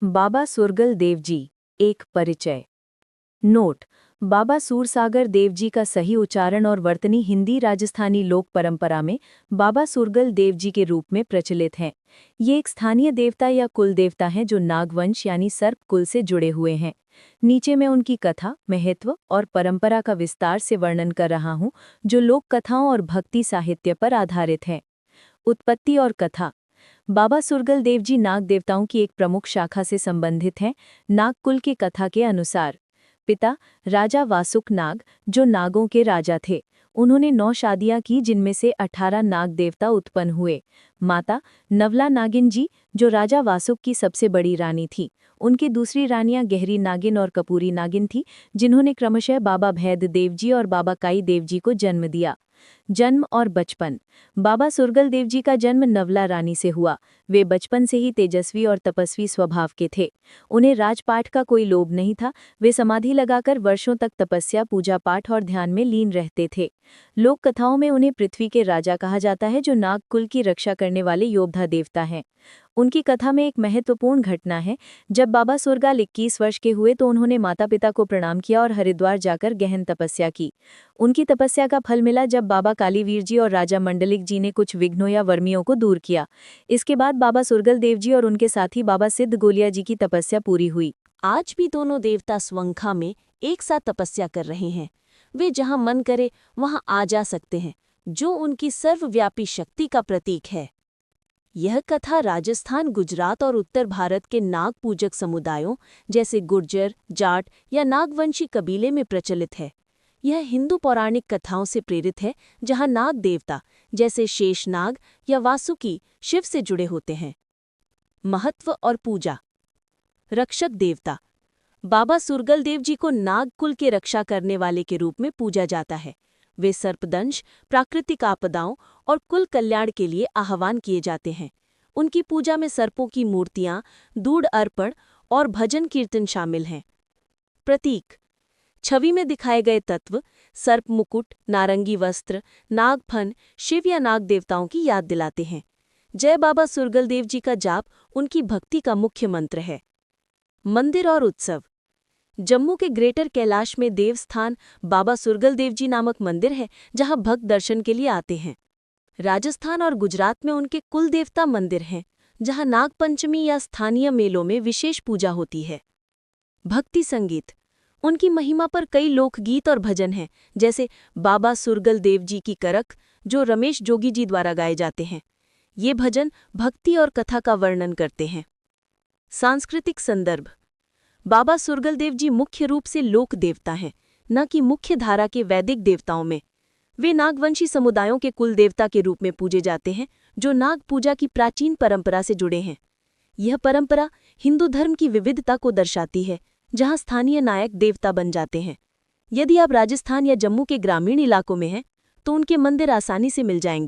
बाबा सुरगल देव जी। एक परिचय। नोट: बाबा सूरसागर देव जी का सही उच्चारण और वर्तनी हिंदी राजस्थानी लोक परंपरा में बाबा सुरगल देव जी के रूप में प्रचलित हैं। ये एक स्थानीय देवता या कुल देवता हैं जो नागवंश यानी सर्प कुल से जुड़े हुए हैं। नीचे मैं उनकी कथा, महत्व और परंपरा का विस्तार से वर्णन कर रहा हूँ, जो लोक कथाओं और भक्ति साहित्य पर आधारित है। उत्पत्ति और कथा। बाबा सुरगल देव जी नाग देवताओं की एक प्रमुख शाखा से संबंधित हैं। नाग कुल की कथा के अनुसार पिता राजा वासुक नाग, जो नागों के राजा थे, उन्होंने 9 शादियां की जिनमें से 18 नाग देवता उत्पन्न हुए। माता नवला नागिन जी, जो राजा वासुक की सबसे बड़ी रानी थी। उनकी दूसरी रानियां गहरी नागिन और कपूरी नागिन थी, जिन्होंने क्रमशः बाबा भैद देव जी और बाबा काई देव जी को जन्म दिया। जन्म और बचपन। बाबा सुरगल देव जी का जन्म नवला रानी से हुआ। वे बचपन से ही तेजस्वी और तपस्वी स्वभाव के थे। उन्हें राजपाट का कोई लोभ नहीं था। वे समाधि लगाकर वर्षों तक तपस्या, पूजा पाठ और ध्यान में लीन रहते थे। लोक कथाओं में उन्हें पृथ्वी के राजा कहा जाता है, जो नाग कुल की रक्षा करने वाले योद्धा देवता हैं। उनकी कथा में एक महत्वपूर्ण घटना है। जब बाबा सुरगाल 21 वर्ष के हुए तो उन्होंने माता पिता को प्रणाम किया और हरिद्वार जाकर गहन तपस्या की। उनकी तपस्या का फल मिला जब बाबा कालीवीर जी और राजा मंडलिक जी ने कुछ विघ्नों या वर्मियों को दूर किया। इसके बाद बाबा सुरगल देव जी और उनके साथी बाबा सिद्ध गोलिया जी की तपस्या पूरी हुई। आज भी दोनों देवता स्वंखा में एक साथ तपस्या कर रहे हैं। वे जहां मन करे वहां आ जा सकते हैं, जो उनकी सर्वव्यापी शक्ति का प्रतीक है। यह कथा राजस्थान, गुजरात और उत्तर भारत के नाग पूजक समुदायों जैसे गुर्जर, जाट या नागवंशी कबीले में प्रचलित है। यह हिंदू पौराणिक कथाओं से प्रेरित है, जहां नाग देवता जैसे शेषनाग या वासुकी शिव से जुड़े होते हैं। महत्व और पूजा। रक्षक देवता। बाबा सुरगल देव जी को नाग कुल के रक्षा करने वाले के रूप में पूजा जाता है। वे सर्पदंश, प्राकृतिक आपदाओं और कुल कल्याण के लिए आह्वान किए जाते हैं। उनकी पूजा में सर्पों की मूर्तियां, दूध अर्पण और भजन कीर्तन शामिल हैं। प्रतीक। छवि में दिखाए गए तत्व सर्प मुकुट, नारंगी वस्त्र, नागफन शिव या नाग देवताओं की याद दिलाते हैं। जय बाबा सुरगल देव जी का जाप उनकी भक्ति का मुख्य मंत्र है। मंदिर और उत्सव। जम्मू के ग्रेटर कैलाश में देवस्थान बाबा सुरगल देव जी नामक मंदिर है, जहां भक्त दर्शन के लिए आते हैं। राजस्थान और गुजरात में उनके कुल देवता मंदिर हैं, जहां नागपंचमी या स्थानीय मेलों में विशेष पूजा होती है। भक्ति संगीत। उनकी महिमा पर कई लोकगीत और भजन हैं, जैसे बाबा सुरगल देव जी की करक, जो रमेश जोगी जी द्वारा गाए जाते हैं। ये भजन भक्ति और कथा का वर्णन करते हैं। सांस्कृतिक संदर्भ। बाबा सुरगल देव जी मुख्य रूप से लोक देवता हैं, न कि मुख्य धारा के वैदिक देवताओं में। वे नागवंशी समुदायों के कुल देवता के रूप में पूजे जाते हैं, जो नाग पूजा की प्राचीन परंपरा से जुड़े हैं। यह परंपरा हिंदू धर्म की विविधता को दर्शाती है, जहां स्थानीय नायक देवता बन जाते हैं। यदि आप राजस्थान या जम्मू के ग्रामीण इलाकों में हैं, तो उनके मंदिर आसानी से मिल जाएंगे।